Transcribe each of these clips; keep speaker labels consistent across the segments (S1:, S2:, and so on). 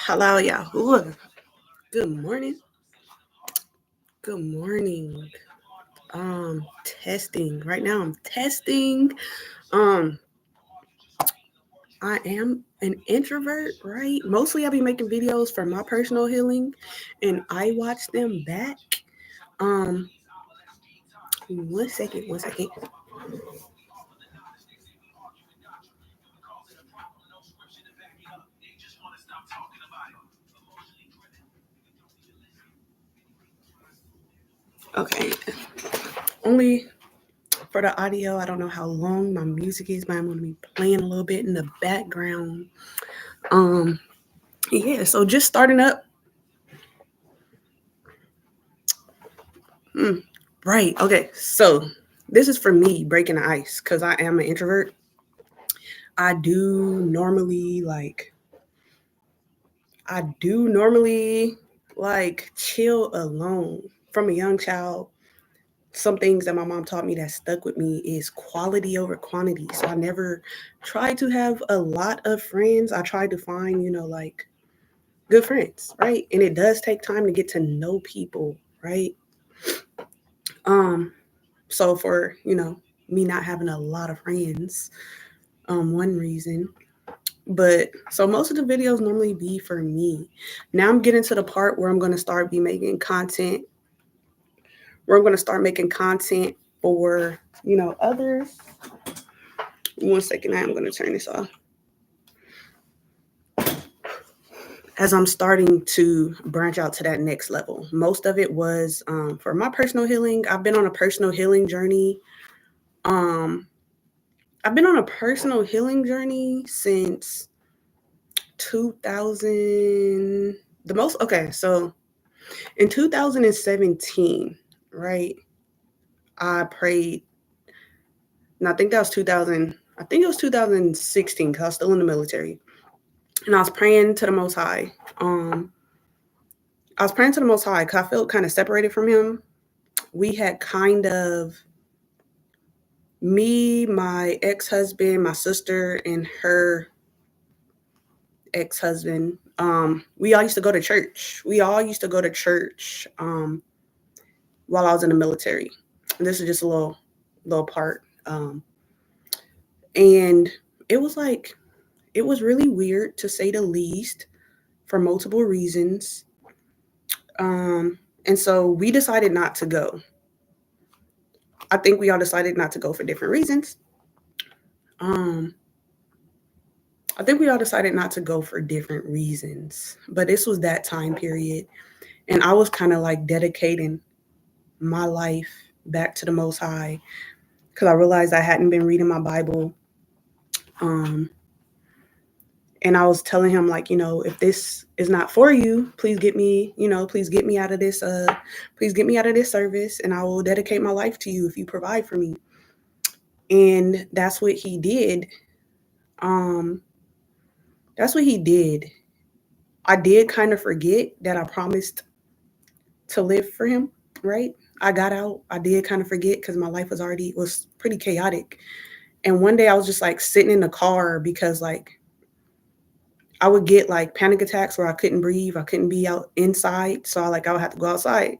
S1: Hello, Yahoo. Good morning. Good morning. Testing. Right now I'm testing. Um, I am an introvert, right? Mostly I be making videos for my personal healing and I watch them back. Um, 1 second. Okay. Only for the audio, I don't know how long my music is, but I'm gonna be playing a little bit in the background. Um, yeah, so just starting up. Mm, right. Okay. So this is for me breaking the ice because I am an introvert. I do normally like I do normally like chill alone from a young child. Some things that my mom taught me that stuck with me is quality over quantity. So I never tried to have a lot of friends. I tried to find, like good friends, right? And it does take time to get to know people, right? Um, so for, me not having a lot of friends, one reason. But so most of the videos normally be for me. Now I'm getting to the part where I'm gonna start be making content, where I'm gonna start making content for, others. 1 second, I am gonna turn this off. As I'm starting to branch out to that next level. Most of it was for my personal healing. I've been on a personal healing journey. Um, I've been on a personal healing journey since 2000. The most, okay, so in 2017, right? I prayed, and I think that was 2000. I think it was 2016 because I was still in the military, and I was praying to the Most High. Um, I was praying to the Most High because I felt kind of separated from Him. We had kind of me, my ex husband, my sister, and her ex husband. We all used to go to church. We all used to go to church while I was in the military. And this is just a little part. And it was like it was really weird to say the least for multiple reasons. Um, and so we decided not to go. I think we all decided not to go for different reasons. Um, I think we all decided not to go for different reasons. But this was that time period. And I was kind of like dedicating my life back to the Most High because I realized I hadn't been reading my Bible. Um, and I was telling him like, if this is not for you, please get me, please get me out of this please get me out of this service and I will dedicate my life to you if you provide for me. And that's what he did. Um that's what he did. I did kind of forget that I promised to live for him, right? I got out. I did kind of forget cuz my life was pretty chaotic. And one day I was just like sitting in the car because like I would get like panic attacks where I couldn't breathe. I couldn't be out inside. So I would have to go outside.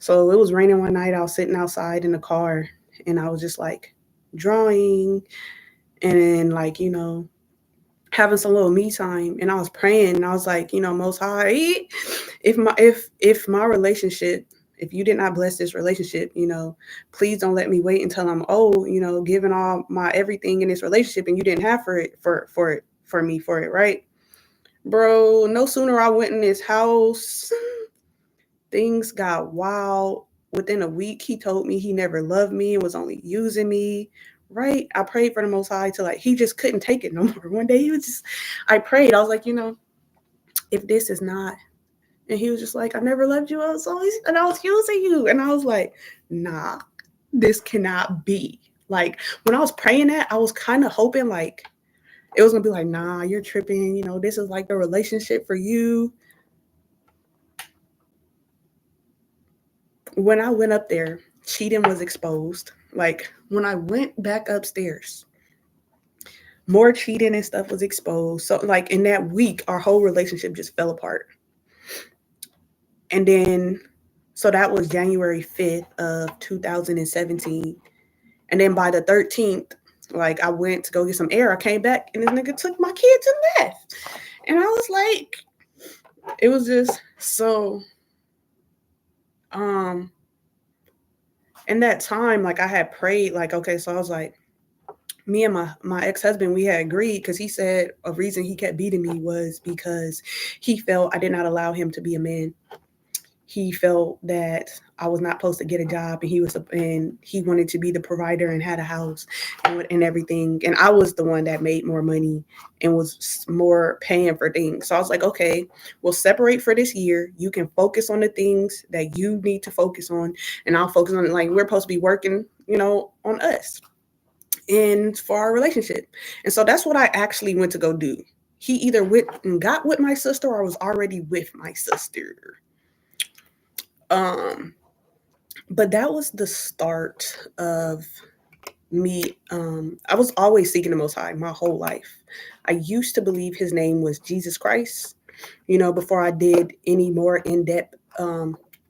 S1: So it was raining one night. I was sitting outside in the car and I was just like drawing and then like, having some little me time. And I was praying and I was like, Most High, if my relationship, if you did not bless this relationship, please don't let me wait until I'm old, giving all my everything in this relationship and you didn't have for me for it, right? Bro, no sooner I went in this house, things got wild. Within a week, he told me he never loved me and was only using me. Right? I prayed for the Most High to like, he just couldn't take it no more. One day I prayed. I was like, if this is not, and he was just like, I never loved you. And I was using you. And I was like, nah, this cannot be. Like, when I was praying that, I was kind of hoping like, it was gonna be like, nah, you're tripping. This is like the relationship for you. When I went up there, cheating was exposed. Like when I went back upstairs, more cheating and stuff was exposed. So like in that week, our whole relationship just fell apart. And then so that was January 5th of 2017. And then by the 13th, like I went to go get some air. I came back and this nigga took my kids and left. And I was like, it was just so um in that time, like I had prayed, like, okay, so I was like, me and my ex-husband, we had agreed because he said a reason he kept beating me was because he felt I did not allow him to be a man. He felt that I was not supposed to get a job, and he wanted to be the provider and had a house and everything. And I was the one that made more money and was more paying for things. So I was like, okay, we'll separate for this year. You can focus on the things that you need to focus on, and I'll focus on like we're supposed to be working, on us and for our relationship. And so that's what I actually went to go do. He either went and got with my sister or was already with my sister. Um, but that was the start of me. I was always seeking the Most High my whole life. I used to believe his name was Jesus Christ, before I did any more in depth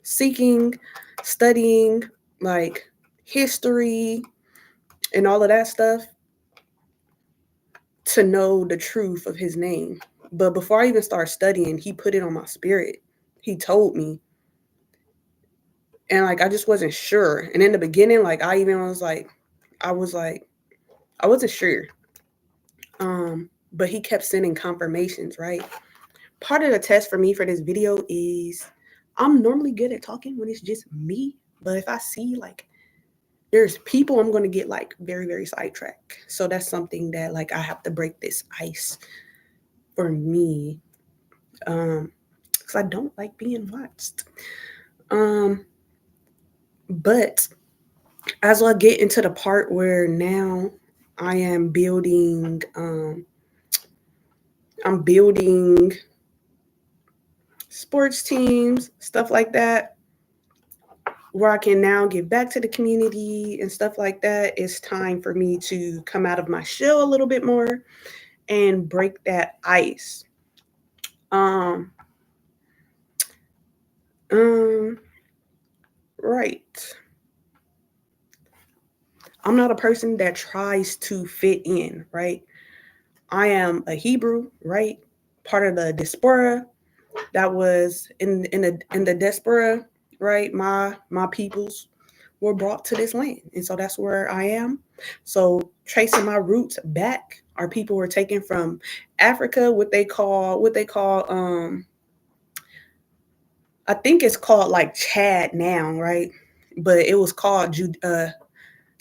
S1: seeking, studying, like history and all of that stuff to know the truth of his name. But before I even started studying, he put it on my spirit. He told me. And like I just wasn't sure. And in the beginning, like I was like, I wasn't sure. But he kept sending confirmations, right? Part of the test for me for this video is I'm normally good at talking when it's just me. But if I see like there's people, I'm gonna get like very, very sidetracked. So that's something that like I have to break this ice for me. Because I don't like being watched. Um, but as I get into the part where now I am building, I'm building sports teams, stuff like that, where I can now give back to the community and stuff like that. It's time for me to come out of my shell a little bit more and break that ice. Um, um, right. I'm not a person that tries to fit in, right? I am a Hebrew, right? Part of the diaspora that was in the diaspora, right? My peoples were brought to this land, and so that's where I am. So tracing my roots back, our people were taken from Africa, what they call I think it's called like Chad now, right? But it was called Judea.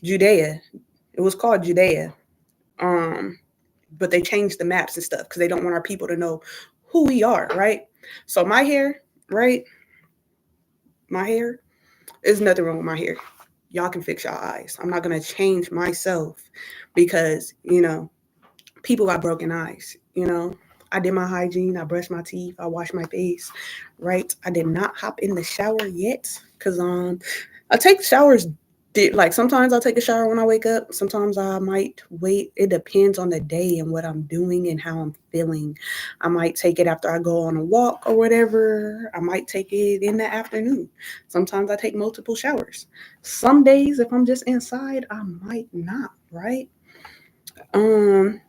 S1: It was called Judea. Um, but they changed the maps and stuff because they don't want our people to know who we are, right? So my hair, right? My hair, there's nothing wrong with my hair. Y'all can fix your eyes. I'm not gonna change myself because people got broken eyes. I did my hygiene. I brushed my teeth. I washed my face. Right. I did not hop in the shower yet because I take showers. Like sometimes I'll take a shower when I wake up. Sometimes I might wait. It depends on the day and what I'm doing and how I'm feeling. I might take it after I go on a walk or whatever. I might take it in the afternoon. Sometimes I take multiple showers. Some days, if I'm just inside, I might not. Right. Um.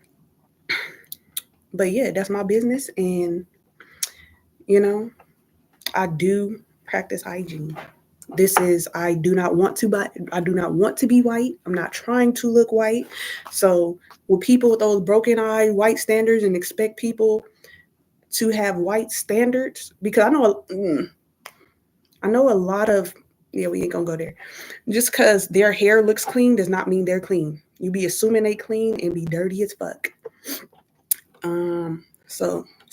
S1: But yeah, that's my business, and you know, I do practice hygiene. This is I do not want to be white. I'm not trying to look white. So with people with those broken eye white standards and expect people to have white standards, because I know a lot of, yeah, we ain't gonna go there. Just because their hair looks clean does not mean they're clean. You be assuming they clean and be dirty as fuck.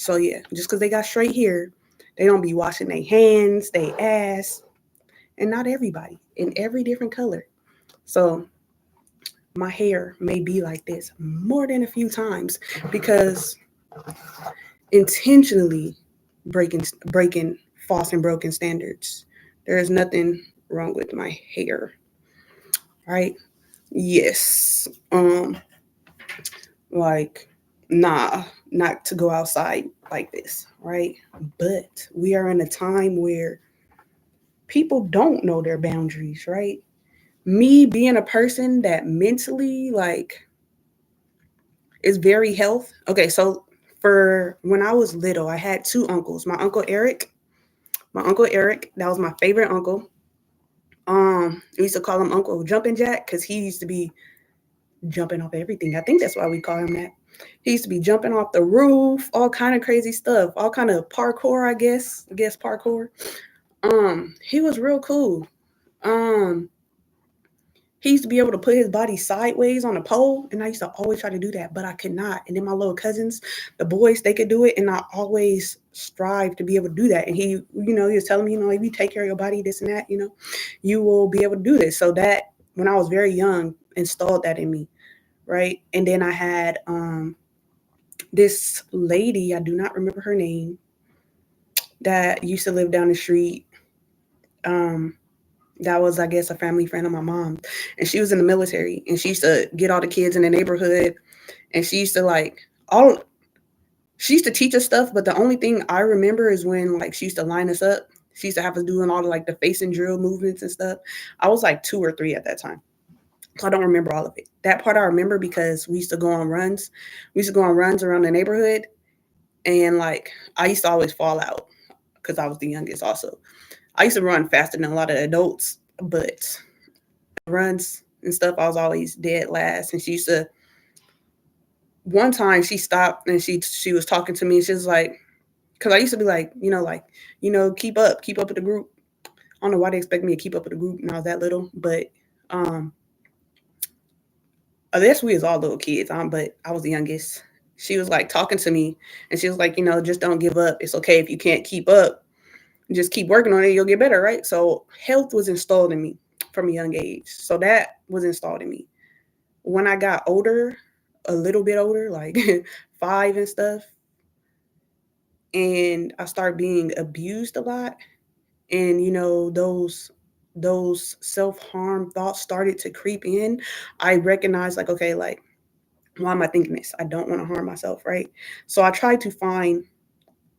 S1: So yeah, just because they got straight hair, they don't be washing their hands, they ass, and not everybody in every different color. So my hair may be like this more than a few times because intentionally breaking false and broken standards. There is nothing wrong with my hair, right? Yes. like, nah, not to go outside like this, right? But we are in a time where people don't know their boundaries, right? Me being a person that mentally like is very health. Okay, so for when I was little, I had two uncles. My uncle Eric, that was my favorite uncle. We used to call him Uncle Jumping Jack because he used to be jumping off everything. I think that's why we call him that. He used to be jumping off the roof, all kind of crazy stuff, all kind of parkour, I guess. I guess parkour. He was real cool. Um, he used to be able to put his body sideways on a pole, and I used to always try to do that, but I could not. And then my little cousins, the boys, they could do it, and I always strive to be able to do that. And he was telling me, if you take care of your body, this and that, you will be able to do this. So that when I was very young, installed that in me, right? And then I had this lady, I do not remember her name, that used to live down the street. Um, that was, I guess, a family friend of my mom, and she was in the military, and she used to get all the kids in the neighborhood, and she used to all she used to teach us stuff. But the only thing I remember is when she used to line us up. She used to have us doing all the face and drill movements and stuff. I was like 2 or 3 at that time, so I don't remember all of it. That part I remember because we used to go on runs. We used to go on runs around the neighborhood, and I used to always fall out because I was the youngest. Also, I used to run faster than a lot of adults, but runs and stuff, I was always dead last. And she used to one time she stopped and she was talking to me, and she was like, because I used to be keep up with the group. I don't know why they expect me to keep up with the group when I was that little, but um, I guess we was all little kids. But I was the youngest. She was talking to me, and she was like, just don't give up. It's okay if you can't keep up. Just keep working on it. You'll get better, right? So health was installed in me from a young age. So that was installed in me. When I got older, a little bit older, like 5 and stuff, and I started being abused a lot, and those self-harm thoughts started to creep in. I recognized okay, why am I thinking this? I don't want to harm myself, right? So I tried to find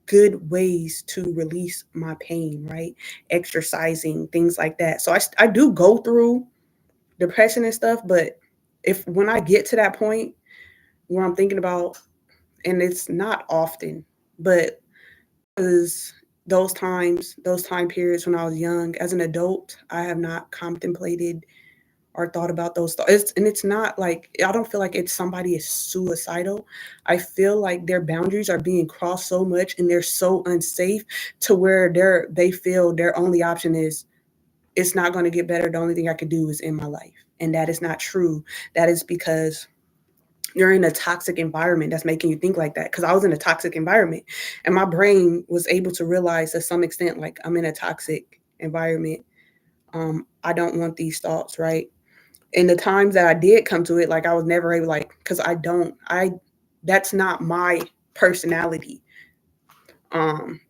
S1: good ways to release my pain, right? Exercising, things like that. So I do go through depression and stuff, but if when I get to that point where I'm thinking about, and it's not often, but because those time periods when I was young, as an adult, I have not contemplated or thought about those thoughts. And it's not I don't feel like it's somebody is suicidal. I feel like their boundaries are being crossed so much, and they're so unsafe to where they feel their only option is it's not going to get better. The only thing I could do is end my life. And that is not true. That is because you're in a toxic environment that's making you think like that. Because I was in a toxic environment, and my brain was able to realize to some extent, I'm in a toxic environment. I don't want these thoughts, right? And the times that I did come to it, I was never able, because that's not my personality. Um,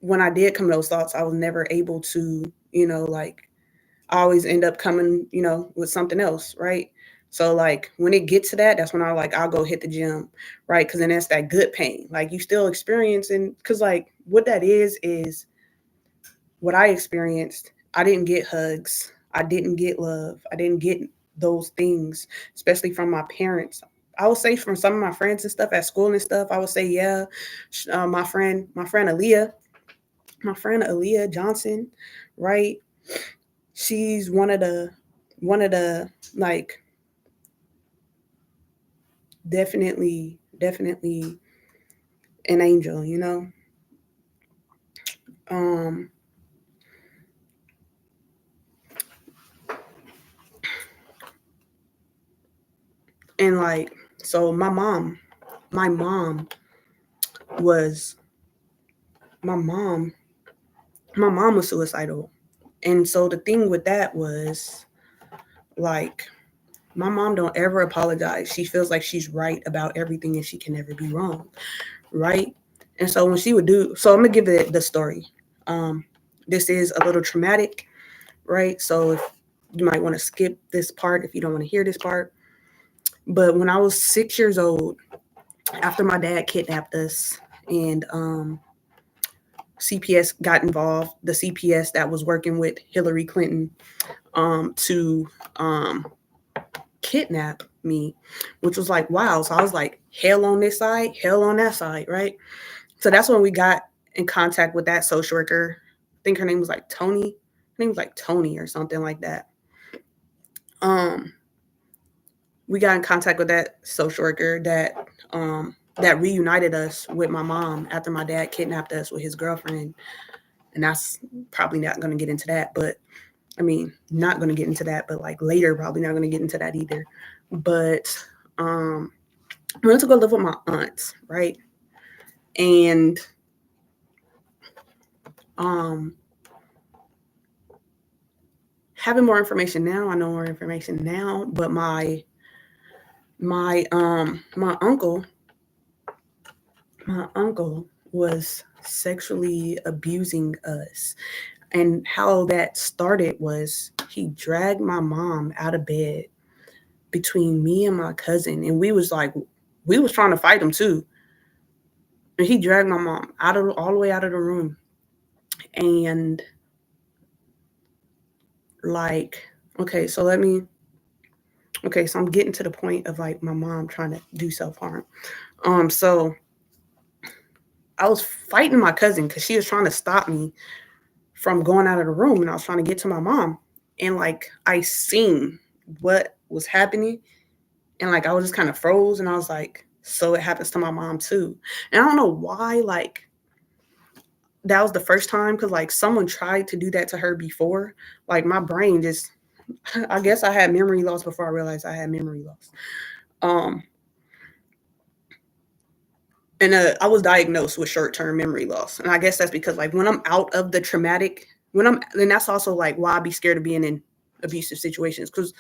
S1: when I did come to those thoughts, I was never able to, I always end up coming, with something else, right? So when it gets to that, that's when I'll go hit the gym, right? Because then that's that good pain. You still experiencing, because what that is what I experienced. I didn't get hugs. I didn't get love. I didn't get those things, especially from my parents. I would say from some of my friends and stuff at school and stuff. I would say, yeah, my friend Aaliyah Johnson, right? She's one of the definitely an angel. Um, and so was my mom my mom was suicidal. And so the thing with that was like my mom don't ever apologize. She feels like she's right about everything and she can never be wrong, right? And so when she would do, so I'm gonna give it the story. Um, this is a little traumatic, right? So if you might want to skip this part if you don't want to hear this part. But when I was 6 years old, after my dad kidnapped us and CPS got involved, the CPS that was working with Hillary Clinton to kidnap me, which was like, wow. So I was like, hell on this side, hell on that side, right? So that's when we got in contact with that social worker. I think her name was like Tony. Her name was like Tony or something like that. Um, we got in contact with that social worker that reunited us with my mom after my dad kidnapped us with his girlfriend. And that's probably not going to get into that, but I mean, not going to get into that, but like later, probably not going to get into that either. But I went to go live with my aunts, right? And um, having more information now, I know more information now, but my uncle was sexually abusing us. And how that started was he dragged my mom out of bed between me and my cousin, and we was trying to fight him too. And he dragged my mom out of all the way out of the room. And like, okay, so let me okay, so I'm getting to the point of like my mom trying to do self-harm. So I was fighting my cousin because she was trying to stop me from going out of the room, and I was trying to get to my mom. And like I seen what was happening, and like I was just kind of froze, and I was like, so it happens to my mom too. And I don't know why, like that was the first time, because like someone tried to do that to her before. Like my brain just I guess I had memory loss before I realized I had memory loss. Um and I was diagnosed with short-term memory loss. And I guess that's because like when I'm out of the traumatic, when I'm then that's also like why I be scared of being in abusive situations, because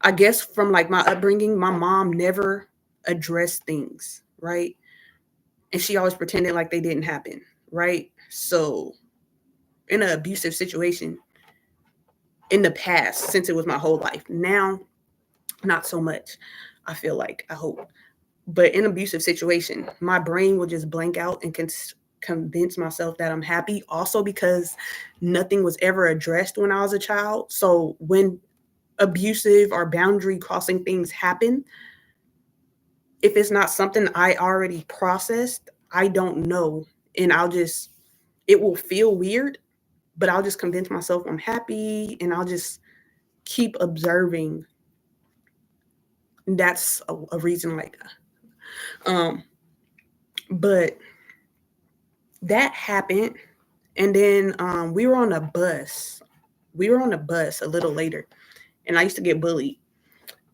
S1: I guess from like my upbringing, my mom never addressed things, right? And she always pretended like they didn't happen, right? So in an abusive situation in the past, since it was my whole life, now not so much. I feel like, I hope. But in abusive situation, my brain will just blank out and can convince myself that I'm happy. Also because nothing was ever addressed when I was a child. So when abusive or boundary crossing things happen, if it's not something I already processed, I don't know. And it will feel weird, but I'll just convince myself I'm happy, and I'll just keep observing. That's a reason like that. But that happened. And then we were on a bus. We were on a bus a little later, and I used to get bullied.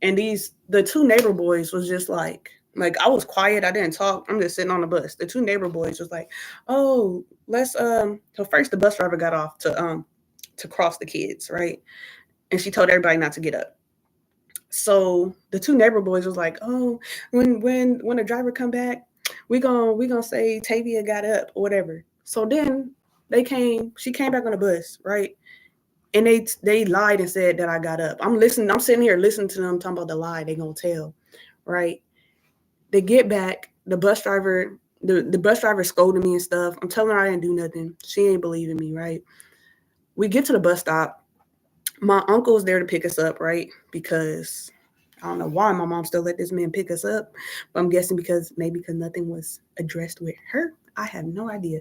S1: And the two neighbor boys was just like I was quiet, I didn't talk, I'm just sitting on the bus. The two neighbor boys was like, oh, let's so first the bus driver got off to cross the kids, right? And she told everybody not to get up. So the two neighbor boys was like, oh, when the driver come back, we gonna say Tavia got up or whatever. So then she came back on the bus, right? And they lied and said that I got up. I'm sitting here listening to them talking about the lie they gonna tell, right? They get back, the bus driver scolded me and stuff. I'm telling her I didn't do nothing. She ain't believing me, right? We get to the bus stop. My uncle's there to pick us up, right? Because I don't know why my mom still let this man pick us up, but I'm guessing because nothing was addressed with her. I have no idea.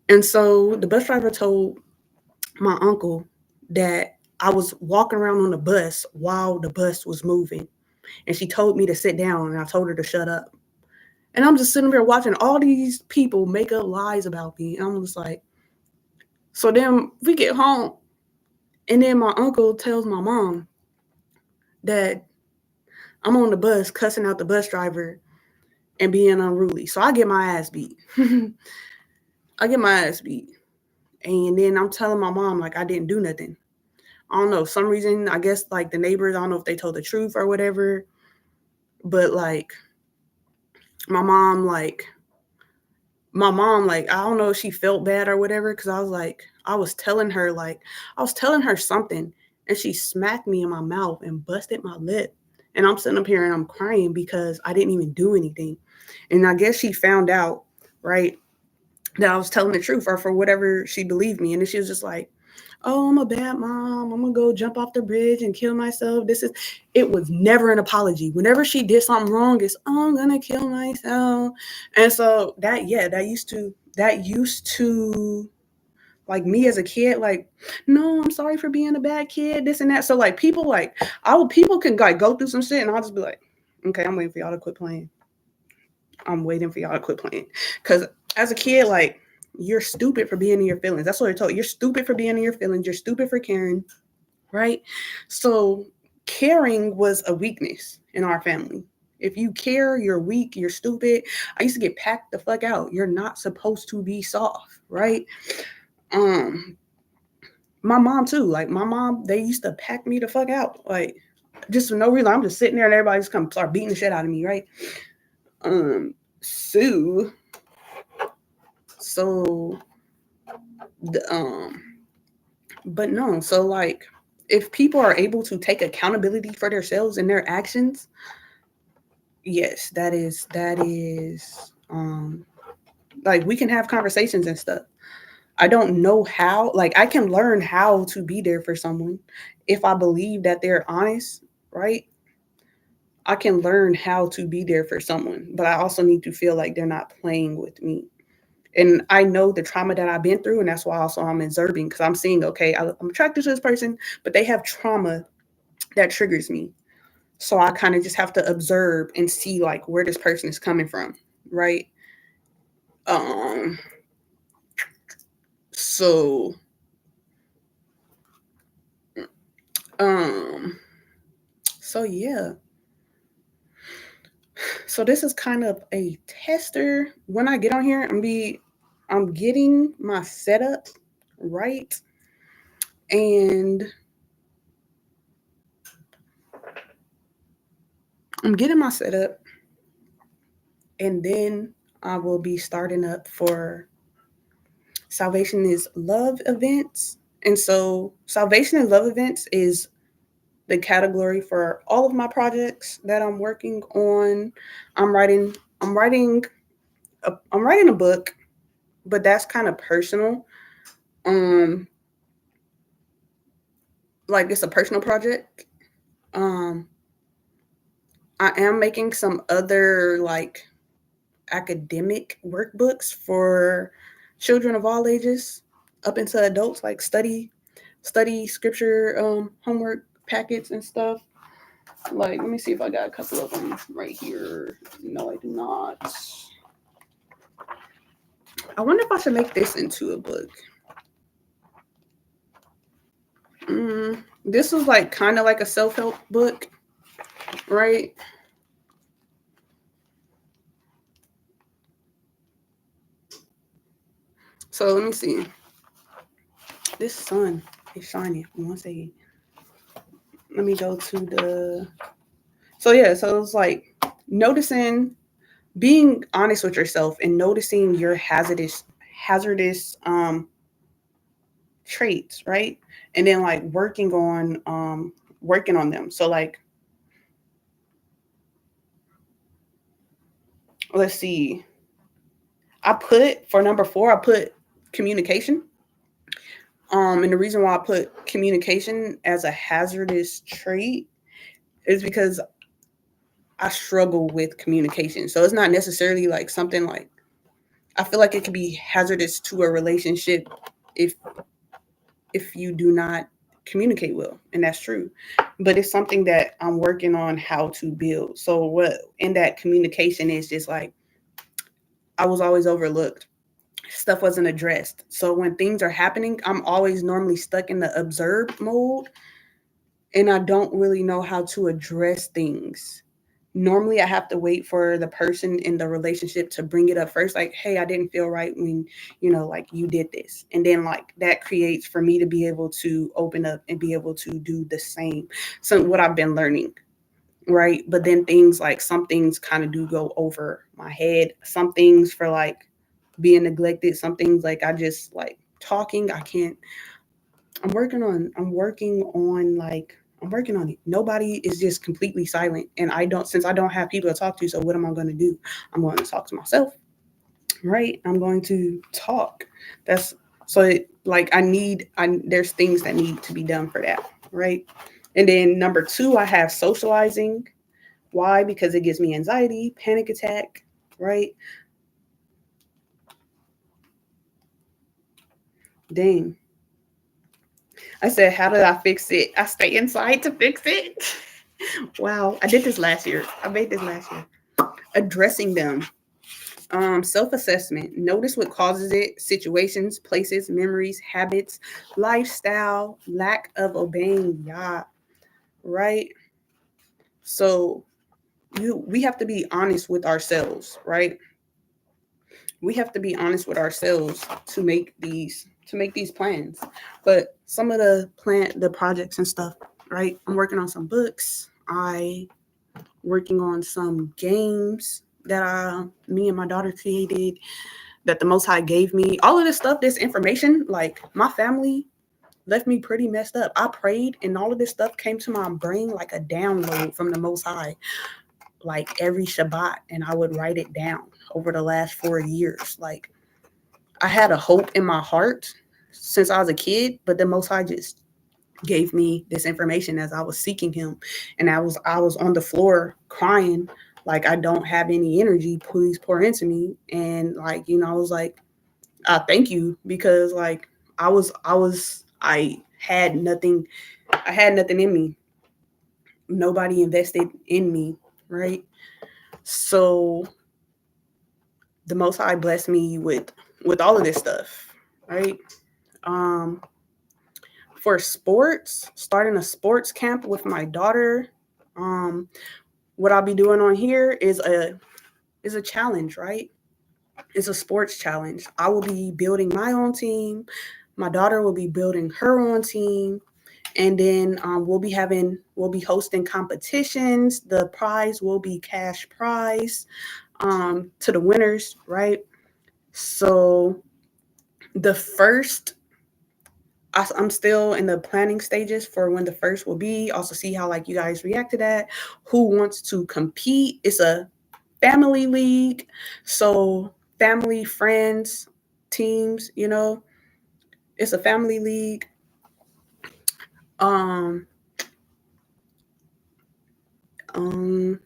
S1: And so the bus driver told my uncle that I was walking around on the bus while the bus was moving. And she told me to sit down, and I told her to shut up. And I'm just sitting there watching all these people make up lies about me. And I'm just like, so then we get home, and then my uncle tells my mom that I'm on the bus cussing out the bus driver and being unruly. So I get my ass beat. I get my ass beat. And then I'm telling my mom, like, I didn't do nothing. I don't know, some reason, I guess, like, the neighbors, I don't know if they told the truth or whatever. But, like, my mom, like, I don't know if she felt bad or whatever, because I was telling her something, and she smacked me in my mouth and busted my lip And I'm sitting up here and I'm crying because I didn't even do anything. And I guess she found out, right, that I was telling the truth, or for whatever she believed me. And then she was just like, oh, I'm a bad mom. I'm gonna go jump off the bridge and kill myself. It was never an apology. Whenever she did something wrong, it's, oh, I'm gonna kill myself. And so that used to like me as a kid, like, no, I'm sorry for being a bad kid, this and that. So like people can like go through some shit and I'll just be like, okay, I'm waiting for y'all to quit playing. I'm waiting for y'all to quit playing. Cause as a kid, like, you're stupid for being in your feelings. That's what I told you. You're stupid for being in your feelings. You're stupid for caring, right? So caring was a weakness in our family. If you care, you're weak, you're stupid. I used to get packed the fuck out. You're not supposed to be soft, right? Um, my mom too. Like my mom, they used to pack me the fuck out. Like just for no reason. I'm just sitting there and everybody's come start beating the shit out of me, right? Um, so so the but no, so like if people are able to take accountability for themselves and their actions, yes, that is like we can have conversations and stuff. I don't know how, like I can learn how to be there for someone if I believe that they're honest, right? I can learn how to be there for someone, but I also need to feel like they're not playing with me. And I know the trauma that I've been through, and that's why also I'm observing because I'm seeing, okay, I'm attracted to this person, but they have trauma that triggers me. So I kind of just have to observe and see like where this person is coming from, right? Um, so um, so yeah. So this is kind of a tester. When I get on here, I'm getting my setup right, and I'm getting my setup, and then I will be starting up for Salvation is Love events. And so Salvation and Love events is the category for all of my projects that I'm working on. I'm writing I'm writing I'm writing a book, but that's kind of personal. Um like it's a personal project. Um I am making some other like academic workbooks for children of all ages up into adults, like study scripture homework packets and stuff. Like, let me see if I got a couple of them right here. No, I do not. I wonder if I should make this into a book. This was like kind of like a self help book, right? So let me see. This sun is shining. One second. Let me go to the. So yeah, so it's like noticing, being honest with yourself, and noticing your hazardous traits, right? And then like working on them. So like let's see. I put for number 4, I put communication. And the reason why I put communication as a hazardous trait is because I struggle with communication. So it's not necessarily like something like, I feel like it could be hazardous to a relationship if you do not communicate well, and that's true. But it's something that I'm working on how to build. So what in that communication is just like I was always overlooked. Stuff wasn't addressed. So when things are happening, I'm always normally stuck in the observe mode, and I don't really know how to address things. Normally I have to wait for the person in the relationship to bring it up first, like, hey, I didn't feel right when, like you did this. And then like that creates for me to be able to open up and be able to do the same. So what I've been learning, right? But then things like some things kind of do go over my head. Some things for like being neglected, some things like I just like talking, I can't. I'm working on like I'm working on it. Nobody is just completely silent. And since I don't have people to talk to, so what am I going to do? I'm going to talk to myself, right? I'm going to talk. That's so like there's things that need to be done for that, right? And then number two, I have socializing. Why? Because it gives me anxiety, panic attack, right? Dang. I said, how did I fix it? I stay inside to fix it. Wow. I did this last year. I made this last year. Addressing them. Self-assessment. Notice what causes it, situations, places, memories, habits, lifestyle, lack of obeying Yah, right? So we have to be honest with ourselves, right? We have to be honest with ourselves to make these plans. But some of the projects and stuff, right? I'm working on some books. I working on some games that me and my daughter created that the Most High gave me. All of this stuff, this information, like my family left me pretty messed up. I prayed, and all of this stuff came to my brain like a download from the Most High, like every Shabbat, and I would write it down over the last 4 years. Like I had a hope in my heart since I was a kid, but the Most High just gave me this information as I was seeking Him, and I was on the floor crying, like I don't have any energy. Please pour into me, and like I was like, I thank you because like I had nothing. I had nothing in me. Nobody invested in me, right? So the Most High blessed me with all of this stuff, right? Um, for sports, starting a sports camp with my daughter. Um, what I'll be doing on here is a challenge, right? It's a sports challenge. I will be building my own team. My daughter will be building her own team, and then we'll be hosting competitions. The prize will be cash prize to the winners, right? So the first I'm still in the planning stages for when the first will be. Also see how like you guys react to that. Who wants to compete? It's a family league. So family, friends, teams, it's a family league. Um um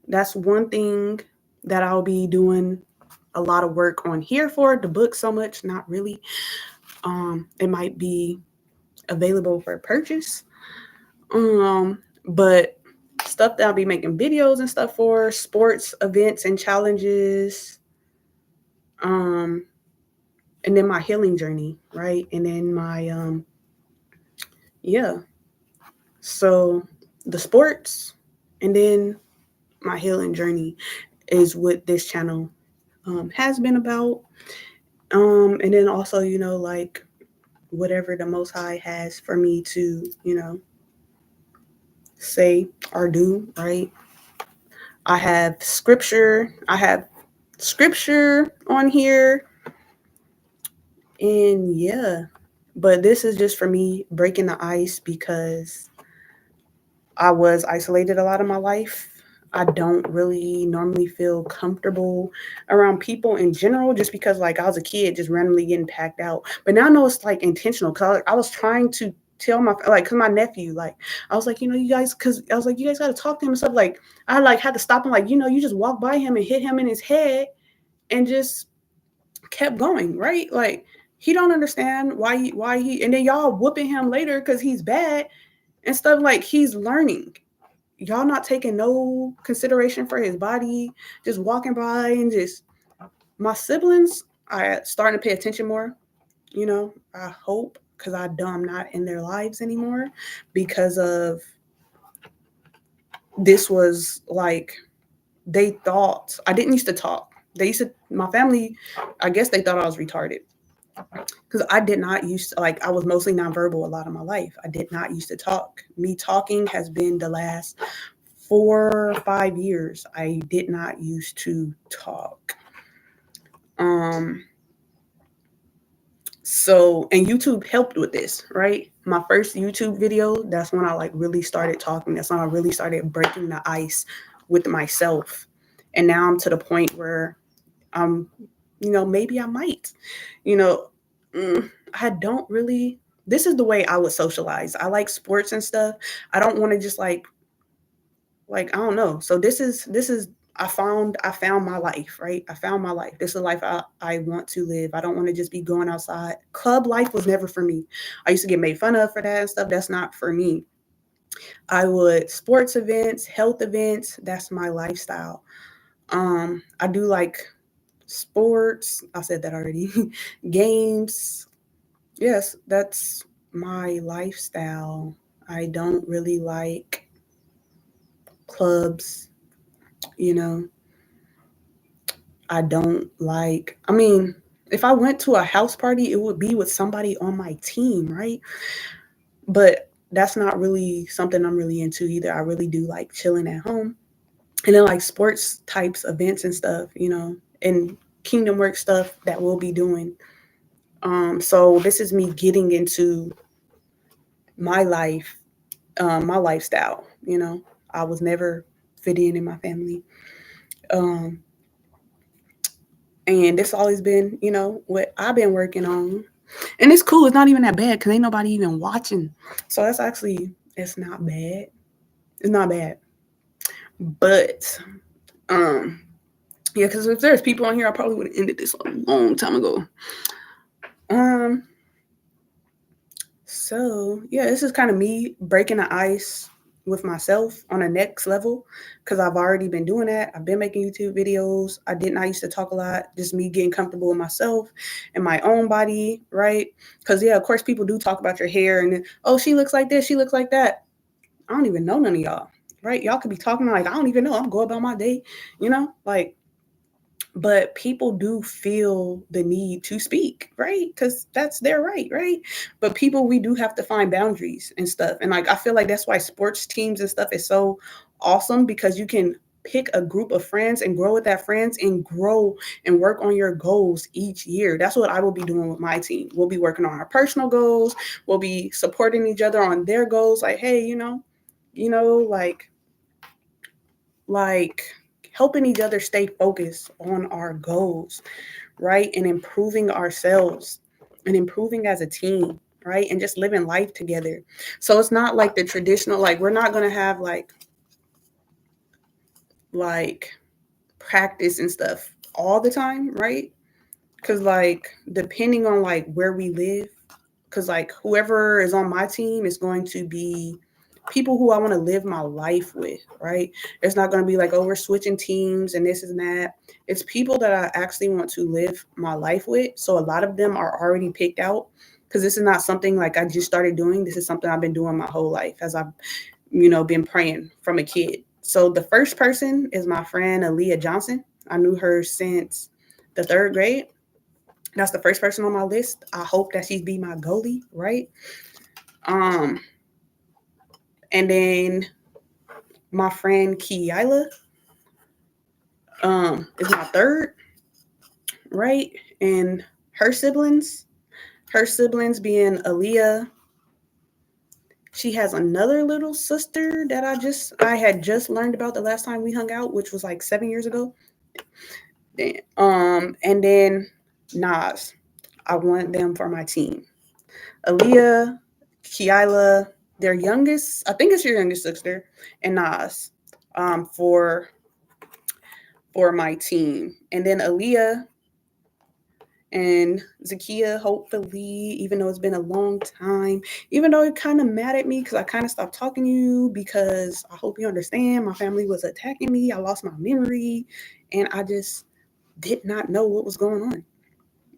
S1: that's one thing that I'll be doing a lot of work on here for. The book so much, not really. It might be available for purchase. But stuff that I'll be making videos and stuff for, sports events and challenges, um, and then my healing journey, right? And then my yeah. So the sports and then my healing journey is what this channel has been about. And then also, like whatever the Most High has for me to, say or do, right? I have scripture on here, and yeah. But this is just for me breaking the ice because I was isolated a lot of my life. I don't really normally feel comfortable around people in general just because like I was a kid just randomly getting packed out. But now I know it's like intentional because I was trying to tell cause my nephew, like, I was like, you guys, cause I was like, you guys got to talk to him and stuff. Like, I like had to stop him, like, you just walk by him and hit him in his head and just kept going, right? Like, he don't understand why he, and then y'all whooping him later because he's bad and stuff. Like, he's learning. Y'all not taking no consideration for his body, just walking by and just my siblings. I starting to pay attention more. I hope because I'm not in their lives anymore because of this was like they thought I didn't used to talk. They used to my family. I guess they thought I was retarded because I did not used to like I was mostly nonverbal a lot of my life. I did not used to talk. Me talking has been the last 4 or 5 years. I did not used to talk. Um So, and YouTube helped with this, right? My first YouTube video, that's when I like really started talking. That's when I really started breaking the ice with myself. And now I'm to the point where I'm, maybe I might, you know, I don't really, this is the way I would socialize. I like sports and stuff. I don't want to just like I don't know. So this is I found my life, right? I found my life. This is a life I want to live. I don't want to just be going outside. Club life was never for me. I used to get made fun of for that and stuff. That's not for me. I would sports events, health events, that's my lifestyle. I do like sports. I said that already. Games. Yes, that's my lifestyle. I don't really like clubs, you know. I don't like, I mean, if I went to a house party, it would be with somebody on my team, right? But that's not really something I'm really into either. I really do like chilling at home. And then like sports types, events and stuff, and kingdom work stuff that we'll be doing. So this is me getting into my life, my lifestyle, I was never fit in my family. Um, and it's always been, what I've been working on. And it's cool. It's not even that bad because ain't nobody even watching. So that's actually, it's not bad. It's not bad. But um yeah, because if there's people on here, I probably would have ended this a long time ago. Um so yeah, this is kind of me breaking the ice with myself on a next level because I've already been doing that. I've been making YouTube videos. I used to talk a lot, just me getting comfortable with myself and my own body, right? Because yeah, of course people do talk about your hair and then, oh, she looks like this, she looks like that. I don't even know none of y'all, right? Y'all could be talking like I don't even know. I'm going about my day, like. But people do feel the need to speak, right? Because that's their right, right? But people, we do have to find boundaries and stuff. And like I feel like that's why sports teams and stuff is so awesome because you can pick a group of friends and grow with that friends and grow and work on your goals each year. That's what I will be doing with my team. We'll be working on our personal goals. We'll be supporting each other on their goals. Like, hey, like like helping each other stay focused on our goals, right? And improving ourselves and improving as a team, right? And just living life together. So it's not like the traditional, like we're not gonna have like practice and stuff all the time, right? Because like depending on like where we live, because like whoever is on my team is going to be people who I want to live my life with, right? It's not going to be like, oh, we're switching teams and this and that. It's people that I actually want to live my life with. So a lot of them are already picked out because this is not something like I just started doing. This is something I've been doing my whole life as I've, been praying from a kid. So the first person is my friend Aaliyah Johnson. I knew her since the third grade. That's the first person on my list. I hope that she's be my goalie, right? Um, and then my friend Kiila is my third, right? And her siblings being Aaliyah. She has another little sister that I had just learned about the last time we hung out, which was like 7 years ago. And then Nas. I wanted them for my team. Aaliyah, Kiila, their youngest, I think it's your youngest sister, and Nas, for my team. And then Aaliyah and Zakia, hopefully, even though it's been a long time, even though you're kind of mad at me because I kind of stopped talking to you because I hope you understand my family was attacking me. I lost my memory and I just did not know what was going on.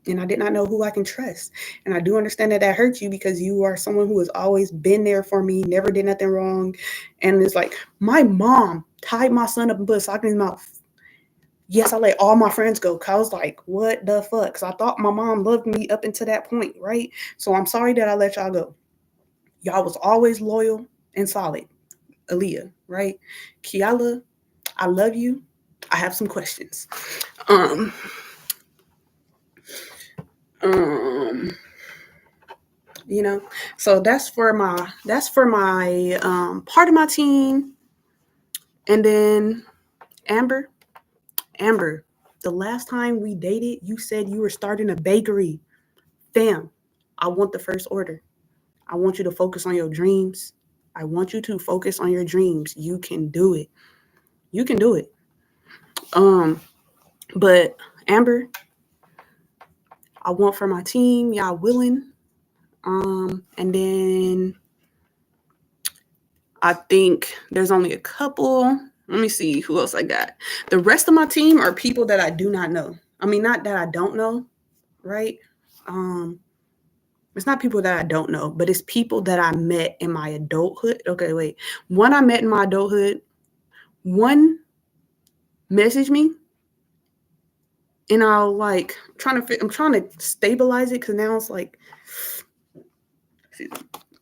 S1: And I did not know who I can trust. And I do understand that that hurts you because you are someone who has always been there for me, never did nothing wrong. And it's like, my mom tied my son up and put a sock in his mouth. Yes, I let all my friends go. Cause I was like, what the fuck? Cause I thought my mom loved me up until that point, right? So I'm sorry that I let y'all go. Y'all was always loyal and solid. Aaliyah, right? Kiala, I love you. I have some questions. Um, um, you know. So that's for my part of my team. And then Amber, Amber, the last time we dated, you said you were starting a bakery. Fam, I want the first order. I want you to focus on your dreams. I want you to focus on your dreams. You can do it. You can do it. Um, but Amber, I want for my team, y'all willing. And then I think there's only a couple. Let me see who else I got. The rest of my team are people that I do not know. I mean, not that I don't know, right? Um, it's not people that I don't know, but it's people that I met in my adulthood. Okay, wait. One I met in my adulthood, one messaged me, and I'm trying to stabilize it because now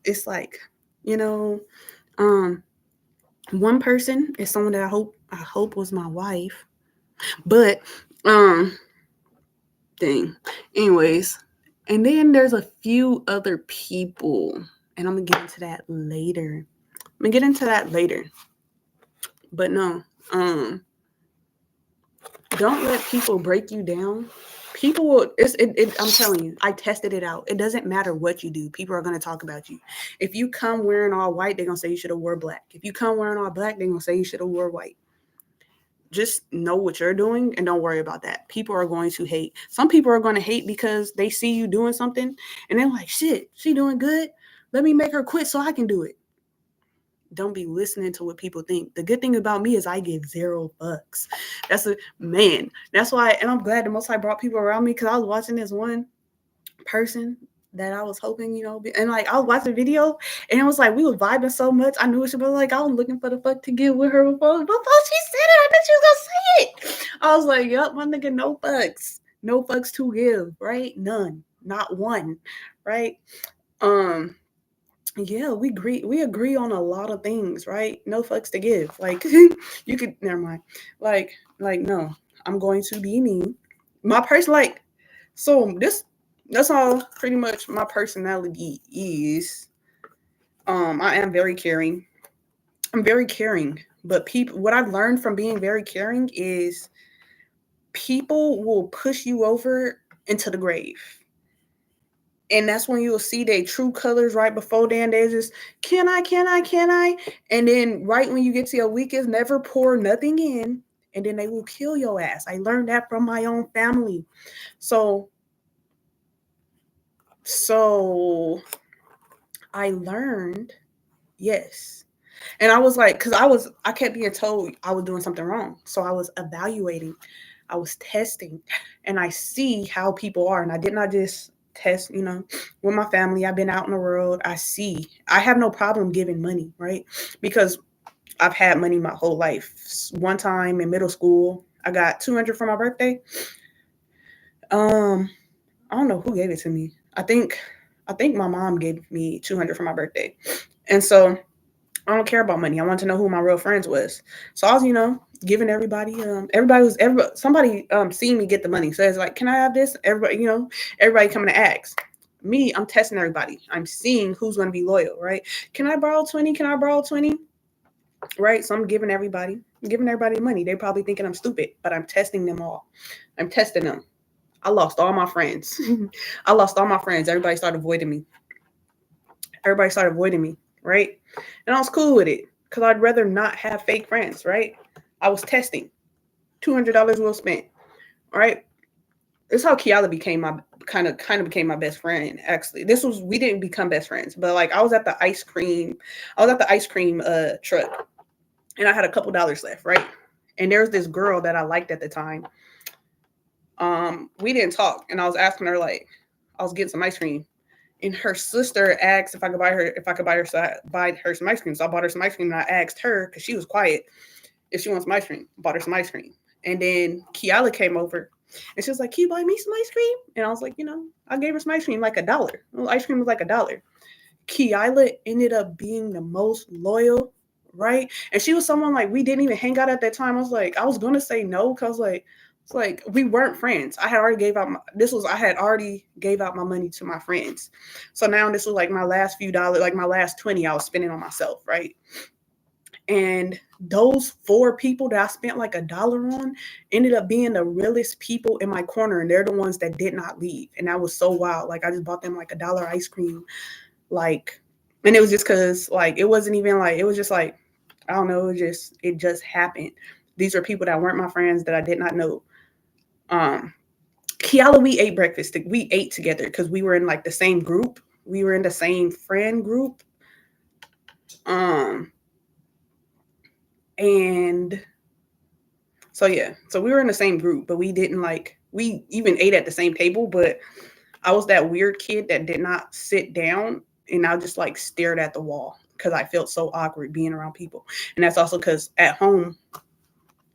S1: it's like, you know, um, one person is someone that I hope was my wife, but um, dang. Anyways, and then there's a few other people, and I'm gonna get into that later. But no, don't let people break you down. People will. I'm telling you, I tested it out. It doesn't matter what you do. People are gonna talk about you. If you come wearing all white, they're gonna say you should have wore black. If you come wearing all black, they're gonna say you should have wore white. Just know what you're doing and don't worry about that. People are going to hate. Some people are going to hate because they see you doing something and they're like, shit, she doing good. Let me make her quit so I can do it. Don't be listening to what people think. The good thing about me is I give 0 bucks. That's why, and I'm glad the Most High brought people around me because I was watching this one person that I was hoping, and like I was watching the video and it was like we were vibing so much. I knew it should be like I was looking for the fuck to get with her before she said it. I thought she was gonna say it. I was like, yup, my nigga, no fucks. No fucks to give, right? None. Not one. Right? Yeah, we agree on a lot of things, right? No fucks to give. Like you could never mind. Like no, I'm going to be me. My person so that's all pretty much my personality is. I am very caring. I'm very caring, but what I've learned from being very caring is people will push you over into the grave. And that's when you'll see their true colors right before then. They just, can I? And then right when you get to your weakest, never pour nothing in. And then they will kill your ass. I learned that from my own family. So I learned, yes. And I was like, because I kept being told I was doing something wrong. So I was evaluating, I was testing, and I see how people are. And I did not just test, with my family. I've been out in the world. I have no problem giving money, right? Because I've had money my whole life. One time in middle school, I got $200 for my birthday. I don't know who gave it to me. I think my mom gave me $200 for my birthday. And so I don't care about money. I want to know who my real friends was. So I was, giving everybody, somebody seeing me get the money. So it's like, can I have this? Everybody coming to ask. Me, I'm testing everybody. I'm seeing who's going to be loyal, right? Can I borrow 20? Can I borrow 20? Right? So I'm giving everybody money. They're probably thinking I'm stupid, but I'm testing them all. I'm testing them. I lost all my friends. Everybody started avoiding me. Right? And I was cool with it because I'd rather not have fake friends, right? I was testing. $200 well spent, right? This is how Kiala became my kind of became my best friend. Actually, we didn't become best friends, but like I was at the ice cream truck, and I had a couple dollars left, right? And there was this girl that I liked at the time. We didn't talk, and I was asking her I was getting some ice cream. And her sister asked if I could buy her some ice cream. So I bought her some ice cream, and I asked her because she was quiet if she wants some ice cream. Bought her some ice cream, and then Kiala came over, and she was like, "Can you buy me some ice cream?" And I was like, I gave her some ice cream, like $1. Ice cream was like $1. Kiala ended up being the most loyal, right? And she was someone we didn't even hang out at that time. I was gonna say no because It's like we weren't friends. I had already gave out my money to my friends. So now this was like my last few dollars, like my last 20 I was spending on myself, right? And those four people that I spent like $1 on ended up being the realest people in my corner, and they're the ones that did not leave. And that was so wild. Like I just bought them like $1 ice cream, like, and it was just because like it wasn't even like it was just like I don't know, it just happened. These are people that weren't my friends that I did not know. Um, Kiala, we ate breakfast. We ate together because we were in like the same group. We were in the same friend group. Um, and so yeah, so we were in the same group, but we didn't like we even ate at the same table. But I was that weird kid that did not sit down, and I just like stared at the wall because I felt so awkward being around people. And that's also because at home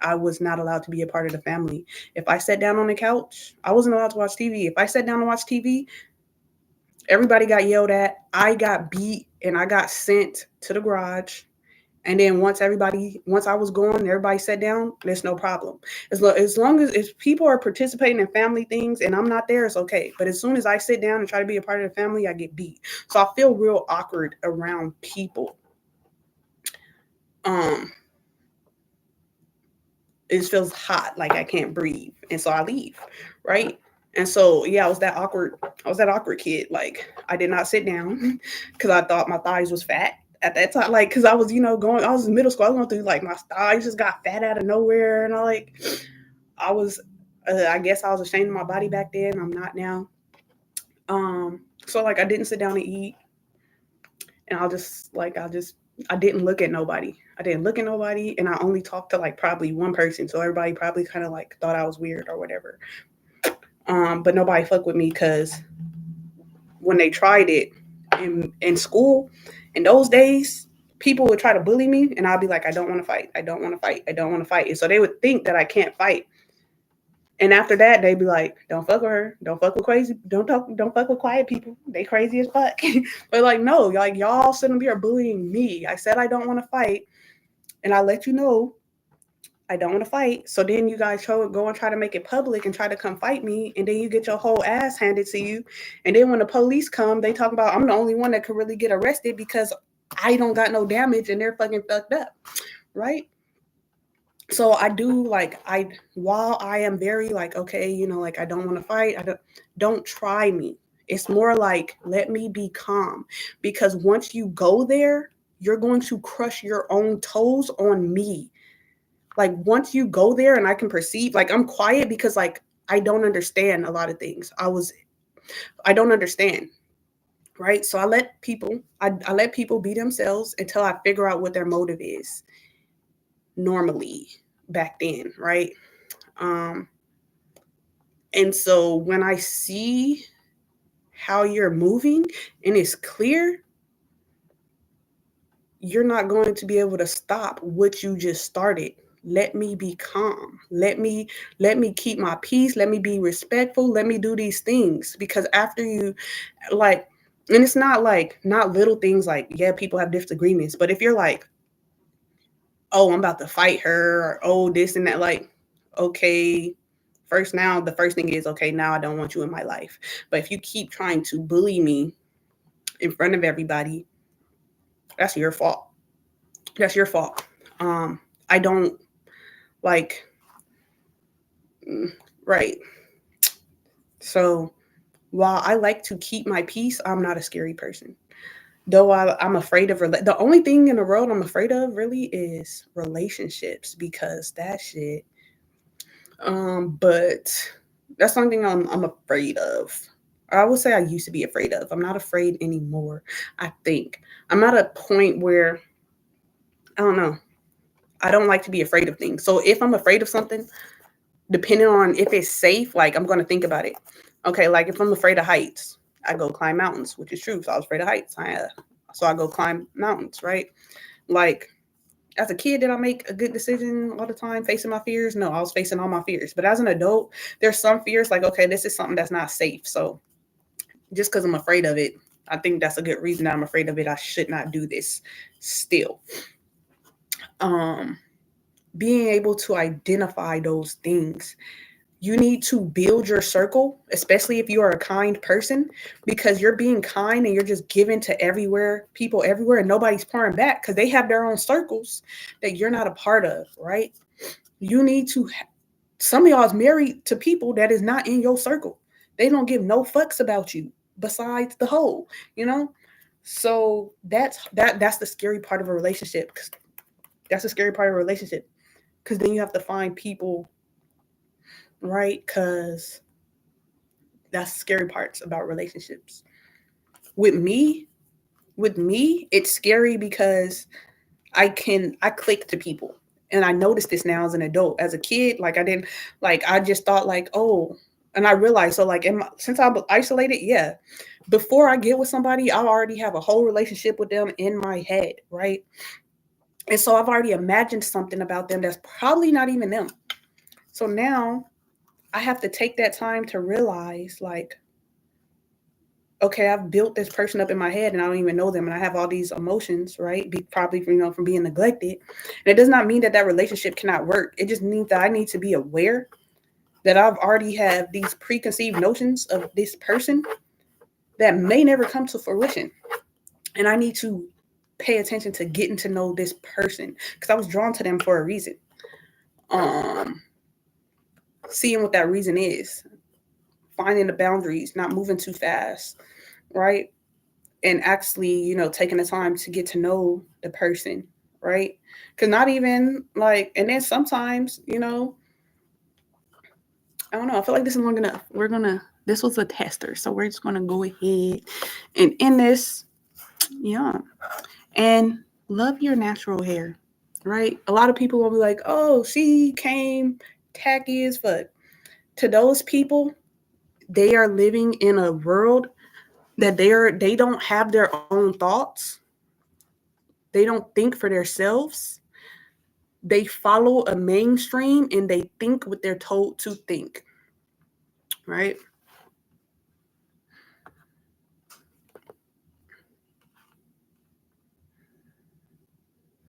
S1: I was not allowed to be a part of the family. If I sat down on the couch, I wasn't allowed to watch TV. If I sat down and watched TV, everybody got yelled at. I got beat and I got sent to the garage. And then once I was gone and everybody sat down, there's no problem. As long as if people are participating in family things and I'm not there, it's okay. But as soon as I sit down and try to be a part of the family, I get beat. So I feel real awkward around people. Um, it just feels hot, like I can't breathe, and so I leave, right? And so yeah, I was that awkward. I was that awkward kid. Like I did not sit down because I thought my thighs was fat at that time. Like because I was going. I was in middle school. I was going through like my thighs just got fat out of nowhere, and I was. I guess I was ashamed of my body back then. I'm not now. So like I didn't sit down and eat, and I didn't look at nobody. I didn't look at nobody, and I only talked to like probably one person. So everybody probably kind of like thought I was weird or whatever. But nobody fucked with me because when they tried it in school, in those days, people would try to bully me, and I'd be like, I don't want to fight. I don't want to fight. I don't want to fight. And so they would think that I can't fight. And after that, they'd be like, "Don't fuck with her. Don't fuck with crazy. Don't talk. Don't fuck with quiet people. They crazy as fuck." But like, no, like y'all sitting here bullying me. I said I don't want to fight, and I let you know I don't want to fight. So then you guys go and try to make it public and try to come fight me, and then you get your whole ass handed to you. And then when the police come, they talk about I'm the only one that could really get arrested because I don't got no damage and they're fucking fucked up, right? So I do like while I am very like okay, like I don't want to fight. I don't try me. It's more like let me be calm because once you go there, you're going to crush your own toes on me. Like once you go there and I can perceive, like I'm quiet because like I don't understand a lot of things. I don't understand, right? So I let people be themselves until I figure out what their motive is normally back then, right? Um and so when I see how you're moving and it's clear, you're not going to be able to stop what you just started. Let me be calm. Let me keep my peace. Let me be respectful. Let me do these things because after you like and it's not like not little things like yeah, people have disagreements, but if you're like, "Oh, I'm about to fight her," or "Oh, this and that," like okay, the first thing is okay, now I don't want you in my life. But if you keep trying to bully me in front of everybody, that's your fault. That's your fault. I don't like right. So while I like to keep my peace, I'm not a scary person. Though I'm afraid of the only thing in the world I'm afraid of really is relationships because that shit. But that's something I'm afraid of. I would say I used to be afraid of. I'm not afraid anymore. I think I'm at a point where I don't know. I don't like to be afraid of things. So if I'm afraid of something, depending on if it's safe, like I'm going to think about it. Okay, like if I'm afraid of heights, I go climb mountains, which is true. So I was afraid of heights. So I go climb mountains, right? Like as a kid, did I make a good decision all the time facing my fears? No, I was facing all my fears. But as an adult, there's some fears like, okay, this is something that's not safe. So just because I'm afraid of it, I think that's a good reason that I'm afraid of it. I should not do this still. Um, Being able to identify those things You need to build your circle, especially if you are a kind person, because you're being kind and you're just giving to people everywhere, and nobody's pouring back because they have their own circles that you're not a part of, right? You need to, some of y'all is married to people that is not in your circle. They don't give no fucks about you besides the whole, you know? So that's the scary part of a relationship. That's the scary part of a relationship. Because then you have to find people, right? Because that's scary parts about relationships. With me, it's scary because I click to people. And I noticed this now as an adult. As a kid, like I didn't, like I just thought like, oh, and I realized, so like since I'm isolated, yeah. Before I get with somebody, I already have a whole relationship with them in my head, right? And so I've already imagined something about them that's probably not even them. So now I have to take that time to realize, like, okay, I've built this person up in my head and I don't even know them. And I have all these emotions, right? Probably, from being neglected. And it does not mean that that relationship cannot work. It just means that I need to be aware that I've already have these preconceived notions of this person that may never come to fruition. And I need to pay attention to getting to know this person because I was drawn to them for a reason. Um, Seeing what that reason is, finding the boundaries, not moving too fast, right? And actually, taking the time to get to know the person, right? Because not even like, and then sometimes, I don't know. I feel like this is long enough. This was a tester, so we're just gonna go ahead and end this. Yeah, and love your natural hair, right? A lot of people will be like, "Oh, she came tacky as fuck." To those people, they are living in a world that they don't have their own thoughts. They don't think for themselves. They follow a mainstream and they think what they're told to think, right?